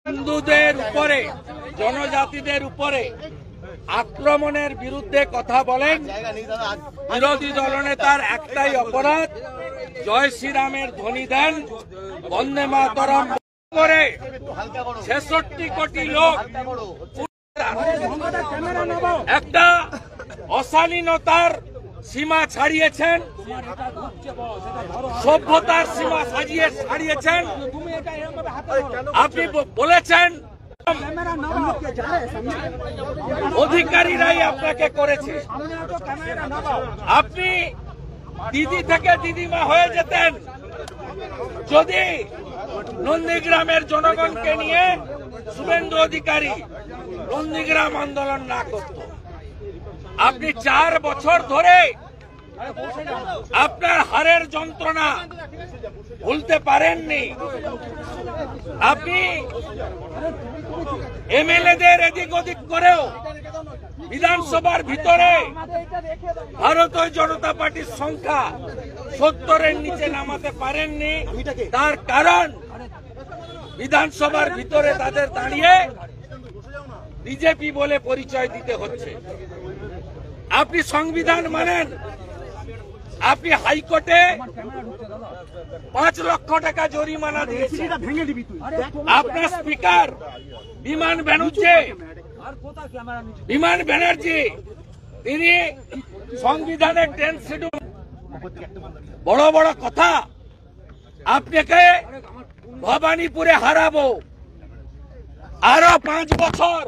হিন্দুদের উপরে, জনজাতিদের উপরে আক্রমণের বিরুদ্ধে কথা বলেন বিরোধী দলনেতার একটাই অপরাধ, জয় শ্রীরামের ধ্বনি দেন, বন্দে মাতরম করে ৬৬ কোটি লোক একটা অশালীনতার সীমা ছাড়িয়েছেন, সভ্যতার সীমা ছাড়িয়েছেন। আপনি বলেছেন অধিকারীরাই আপনাকে করেছে। আপনি দিদি থেকে দিদিমা হয়ে যেতেন যদি নন্দীগ্রামের জনগণকে নিয়ে শুভেন্দু অধিকারী নন্দীগ্রাম আন্দোলন না করত। আপনি ৪ বছর ধরে আপনার হারের যন্ত্রণা ভুলতে পারেননি। আপনি এমএলএদের এদিক ওদিক করেও বিধানসভার ভিতরে ভারতীয় জনতা পার্টির সংখ্যা ৭০-এর নিচে নামাতে পারেননি। তার কারণ বিধানসভার ভিতরে তাদের দাঁড়িয়ে বিজেপি বলে পরিচয় দিতে হচ্ছে। আপনি সংবিধান মানেন, আপনি হাইকোর্টে ৫ লক্ষ টাকা জরিমানা দিয়েছেন। আপনার স্পিকার বিমান ব্যানার্জি তিনি সংবিধানের 10 শিডিউল, বড় বড় কথা। আপনাকে ভবানীপুরে হারাবো, আরো 5 বছর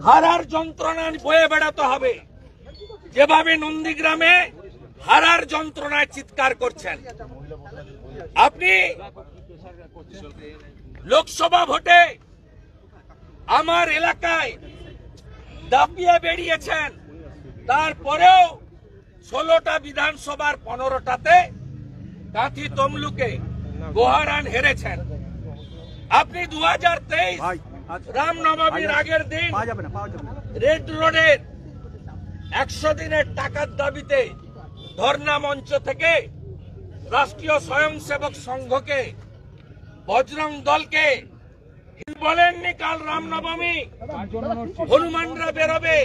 হারার যন্ত্রণা বয়ে বেড়াতে হবে। যেভাবে নন্দীগ্রামে হারার যন্ত্রণায় চিৎকার করছেন, আপনি লোকসভা ভোটে আমার এলাকায় দাপিয়ে বেরিয়েছেন, তারপরেও 16টা বিধানসভার 15টাতে কাঁথি তমলুকে গোহারান হেরেছেন। আপনি 2023 রামনবমীর আগের দিন রেড রোডের 100 দিনের টাকার দাবিতে ধর্ণা মঞ্চ থেকে রাষ্ট্রীয় স্বয়ংসেবক সংঘকে, বজরং দলকে বলেননি কাল রামনবমী হনুমানরা বেরোবে।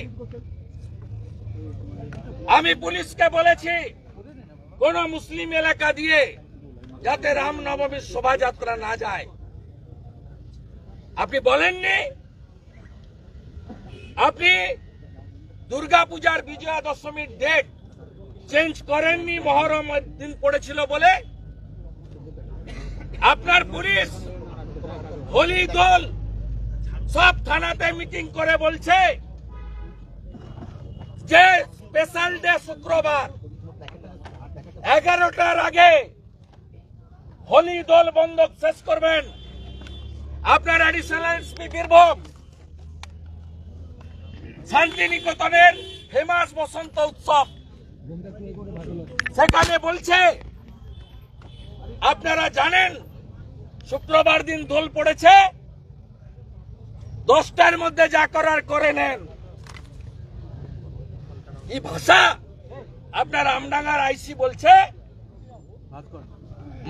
আমি পুলিশকে বলেছি কোন মুসলিম এলাকা দিয়ে যাতে রামনবমীর শোভাযাত্রা না যায়। আপনি বলেননি। আপনি দুর্গাপূজার বিজয়া দশমীর ডেট চেঞ্জ করেননি, মহরম দিন পড়েছিল বলে। আপনার পুলিশ হোলি দল সব থানাতে মিটিং করে বলছে যে স্পেশাল ডে শুক্রবার 11টার আগে হোলি দল বন্ধ শেষ করবেন। আপনার অ্যাডিশনাল এসপি বীরভূম শান্তিনিকেতনের ফেমাস বসন্ত উৎসব, সেখানে বলছে আপনারা জানেন শুক্রবার দিন দোল পড়েছে, 10টার মধ্যে যা করার করে নেন। এই ভাষা আপনার আমডাঙ্গার আইসি বলছে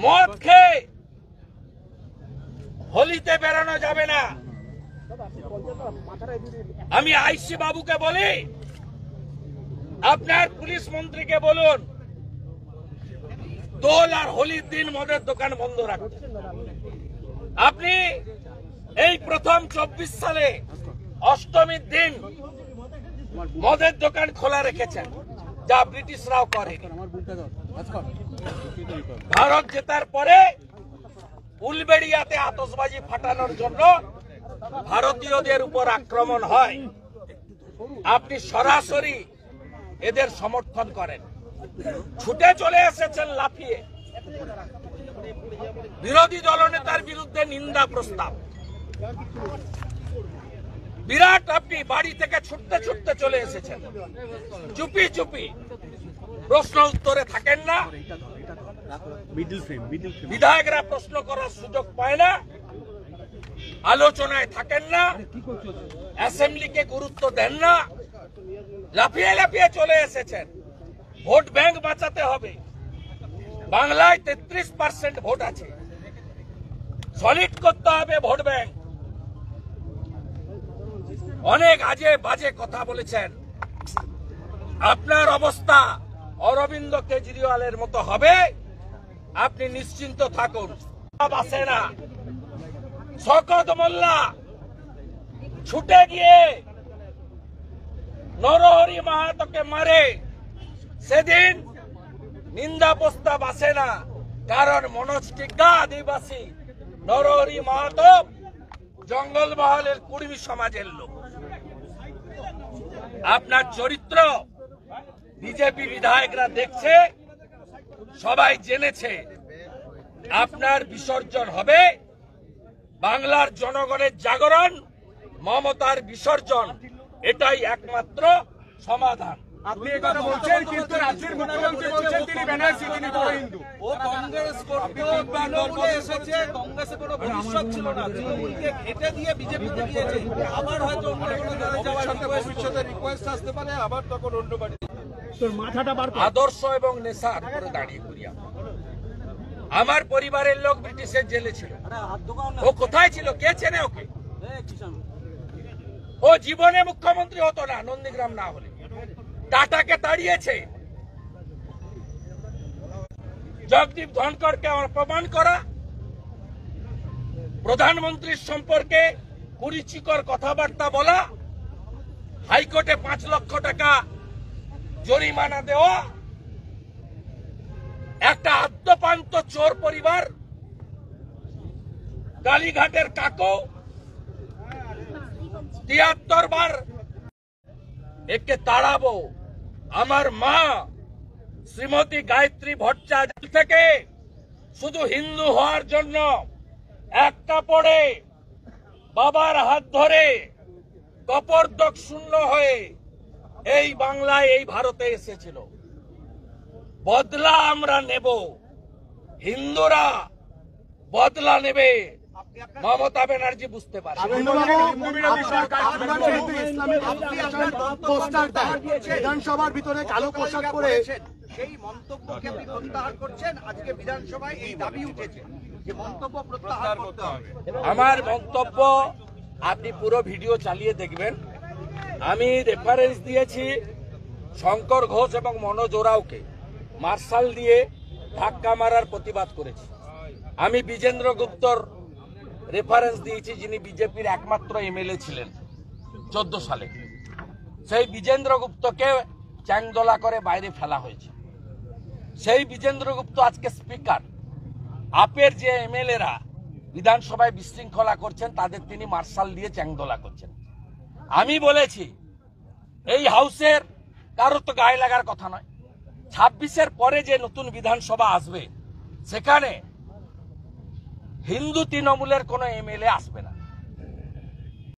মদ খেয়ে হোলিতে বেরোনো যাবে না। আমি আইসি বাবুকে বলি, আপনার পুলিশ মন্ত্রীকে বলুন দোল আর হোলির দিন মদের দোকান বন্ধ রাখুন। আপনি এই প্রথম 24 সালে অষ্টমীর দিন মদের দোকান খোলা রেখেছেন, যা ব্রিটিশরাও করে। ভারত জেতার পরে উলবেড়িয়াতে আতশবাজি ফাটানোর জন্য ভারতীয়দের উপর আক্রমণ হয়, আপনি সরাসরি এদের সমর্থন করেন। ছুটে চলে এসেছেন লাফিয়ে বিরোধী দলনেতার বিরুদ্ধে নিন্দা প্রস্তাব। বিরাট আপনি বাড়ি থেকে ছুটতে ছুটতে চলে এসেছেন, চুপি চুপি। প্রশ্ন উত্তরে থাকেন না, বিধায়করা প্রশ্ন করার সুযোগ পায় না, আলোচনায় থাকেন না, অ্যাসেম্বলিকে গুরুত্ব দেন না, লাফিয়ে লাফিয়ে চলে এসেছেন। ভোট ব্যাংক বাঁচাতে হবে। বাংলায় 33% ভোট আছে, সলিড করতে হবে ভোট ব্যাংক। অনেক আজে বাজে কথা বলেছেন। আপনার অবস্থা অরবিন্দ কেজরিওয়ালের মতো হবে, আপনি নিশ্চিন্ত থাকুন। আসে না, শওকত মোল্লা ছুটে গিয়ে নরহরি মাহাতোকে মারে, সেদিন নিন্দা প্রস্তাব আসে না, কারণ মনোজ টিগ্গা আদিবাসী, নরহরি মাহাতো জঙ্গলমহলের কুর্মী সমাজের লোক। আপনার চরিত্র বিজেপি বিধায়করা দেখছে, সবাই জেনেছে। আপনার বিসর্জন হবে বাংলার জনগণের জাগরণ, মমতার বিসর্জন, এটাই একমাত্র সমাধান। আপনি একথা বলছেন, কিন্তু রাজ্যের মুখ্যমন্ত্রী বলছেন তিনি ব্যানার্জি, তিনি বড় হিন্দু। ও কংগ্রেস করতে তৃণমূলে এসেছে, কংগ্রেসে কোনো ভবিষ্যৎ ছিল না, তৃণমূলকে ঘেটে দিয়ে বিজেপিতে গিয়েছে। আবার হয়তো অন্য কোনো দলে যাওয়ার ভবিষ্যতের রিকোয়েস্ট আসতে পারে, আবার তখন অন্য বাড়ি। আদর্শ এবং নেশার উপরে দাঁড়িয়ে করি। আমার পরিবারের লোক ব্রিটিশের জেলে ছিল, ও কোথায় ছিল? কে চেনে ওকে? ও জীবনে মুখ্যমন্ত্রী হতো না নন্দীগ্রাম না হলে। টাটাকে তাড়িয়েছে, জগদীপ ধনকরকে অপমান করা, প্রধানমন্ত্রীর সম্পর্কে কুরুচিকর কথাবার্তা বলা, হাইকোর্টে 5 লক্ষ টাকা জরিমানা দেওয়া, একটা আদ্যপান্ত চোর পরিবার, কালীঘাটের কাকু 73 বার একে তাড়াবো। আমার মা শ্রীমতী গায়ত্রী ভট্টাচার্য থেকে শুধু হিন্দু হওয়ার জন্য এক কাপড়ে বাবার হাত ধরে কপর্দক শূন্য হয়ে এই বাংলায়, এই ভারতে এসেছিল। বদলা আমরা নেব, হিন্দুরা বদলা নেবে, মমতা ব্যানার্জি বুঝতে পারে। বিধানসভার ভিতরে কালো পোশাক পরে সেই মন্তব্যকে আপনি প্রত্যাহার করছেন। আজকে বিধানসভায় এই দাবি উঠেছে যে মন্তব্য প্রত্যাহার করতে হবে। আমার মন্তব্য আপনি পুরো ভিডিও চালিয়ে দেখবেন। আমি রেফারেন্স দিয়েছি শঙ্কর ঘোষ এবং মনোজ ওরাওকে মার্শাল দিয়ে ধাক্কা মারার প্রতিবাদ করেছি। আমি বিজেন্দ্র গুপ্তর রেফারেন্স দিয়েছি, যিনি বিজেপির একমাত্র এমএলএ ছিলেন 14 সালে। সেই বিজেন্দ্র গুপ্তকে চ্যাংদোলা করে বাইরে ফেলা হয়েছে। সেই বিজেন্দ্র গুপ্ত আজকে স্পিকার। আপের যে এমএলএরা বিধানসভায় বিশৃঙ্খলা করছেন, তাদের তিনি মার্শাল দিয়ে চ্যাংদোলা করছেন। আমি বলেছি এই হাউসের কারো তো গায়ে লাগার কথা নয়। 26-এর পরে যে নতুন বিধানসভা আসবে, সেখানে হিন্দু তৃণমূলের কোনো এমএলএ আসবে না।